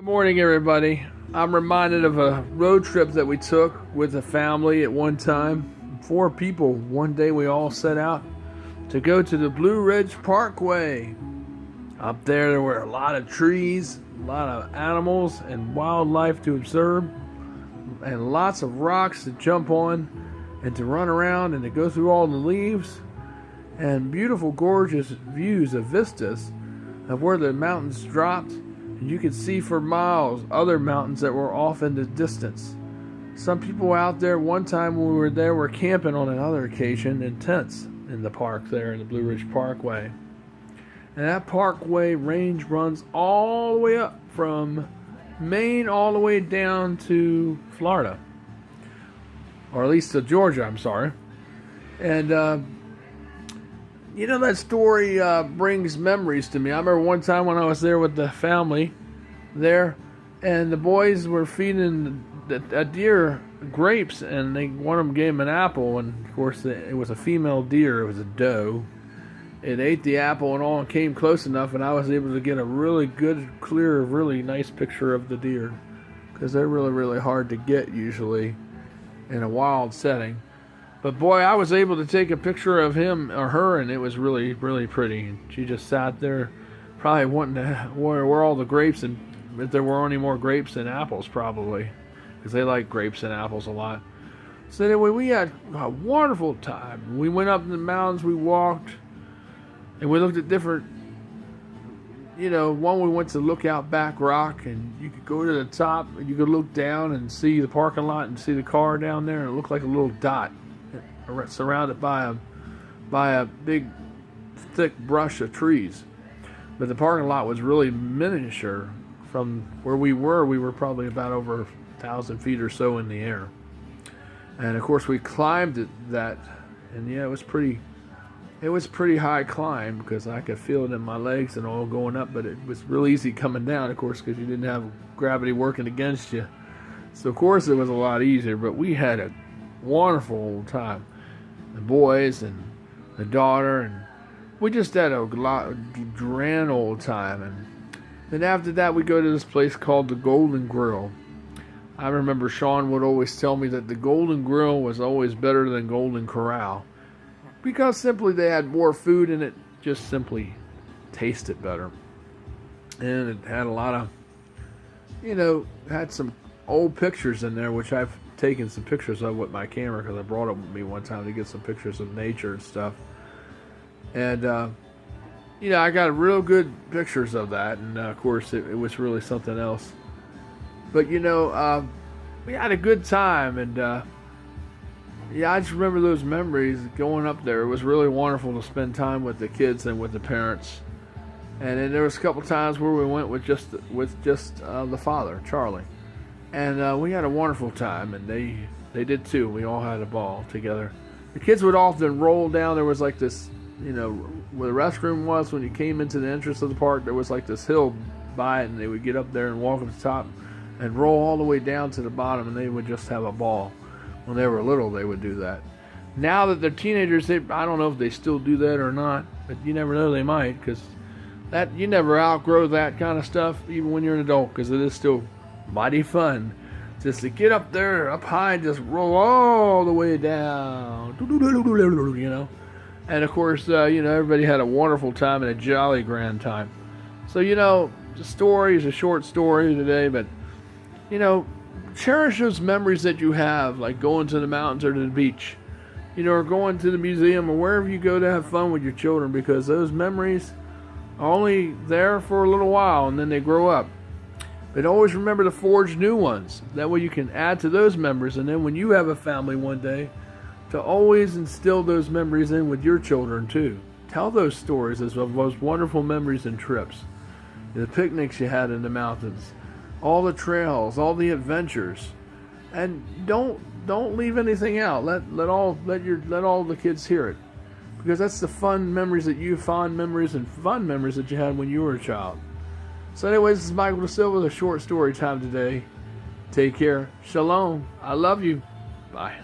Good morning, everybody. I'm reminded of a road trip that we took with a family at one time. 4 people. One day we all set out to go to the Blue Ridge Parkway. Up there were a lot of trees, a lot of animals and wildlife to observe, and lots of rocks to jump on and to run around and to go through all the leaves, and beautiful, gorgeous views of vistas of where the mountains dropped. And you could see for miles other mountains that were off in the distance. Some people out there, one time when we were there, were camping on another occasion in tents in the park there in the Blue Ridge Parkway. And that parkway range runs all the way up from Maine all the way down to Florida. Or at least to Georgia, I'm sorry. And that story brings memories to me. I remember one time when I was there with the family there, and the boys were feeding a deer grapes, and one of them gave him an apple, and of course it was a female deer. It was a doe. It ate the apple and all and came close enough, and I was able to get a really good, clear, really nice picture of the deer, because they're really, really hard to get usually in a wild setting. But boy, I was able to take a picture of him or her, and it was really, really pretty. And she just sat there, probably wanting to where all the grapes, and if there were any more grapes than apples, probably, because they like grapes and apples a lot. So anyway, we had a wonderful time. We went up in the mountains, we walked, and we looked at different, one we went to Lookout Back Rock, and you could go to the top, and you could look down and see the parking lot and see the car down there, and it looked like a little dot, surrounded by a big thick brush of trees. But the parking lot was really miniature. From where we were probably about over 1,000 feet or so in the air. And of course we climbed that, and yeah, it was pretty high climb, because I could feel it in my legs and all going up, but it was real easy coming down, of course, because you didn't have gravity working against you. So of course it was a lot easier, but we had a wonderful time. The boys and the daughter, and we just had a grand old time. And then after that, we go to this place called the Golden Grill. I remember Sean would always tell me that the Golden Grill was always better than Golden Corral, because simply they had more food, and it just simply tasted better. And it had a lot of, had some old pictures in there, which I've taken some pictures of with my camera, because I brought it with me one time to get some pictures of nature and stuff. And I got real good pictures of that, and of course it was really something else. But we had a good time, and I just remember those memories going up there. It was really wonderful to spend time with the kids and with the parents. And then there was a couple times where we went with just the father, Charlie. And we had a wonderful time, and they did too. We all had a ball together. The kids would often roll down. There was like this, where the restroom was when you came into the entrance of the park, there was like this hill by it, and they would get up there and walk up the top and roll all the way down to the bottom, and they would just have a ball. When they were little, they would do that. Now that they're teenagers, I don't know if they still do that or not, but you never know, they might, because you never outgrow that kind of stuff, even when you're an adult, because it is still mighty fun just to get up there, up high, and just roll all the way down, And of course, everybody had a wonderful time and a jolly grand time. So, the story is a short story today, but, cherish those memories that you have, like going to the mountains or to the beach, or going to the museum or wherever you go to have fun with your children, because those memories are only there for a little while and then they grow up. But always remember to forge new ones. That way you can add to those memories, and then when you have a family one day, to always instill those memories in with your children too. Tell those stories of those wonderful memories and trips. The picnics you had in the mountains, all the trails, all the adventures. And don't leave anything out. Let all the kids hear it. Because that's the fond memories that you had when you were a child. So anyways, this is Michael DeSilva with a short story time today. Take care. Shalom. I love you. Bye.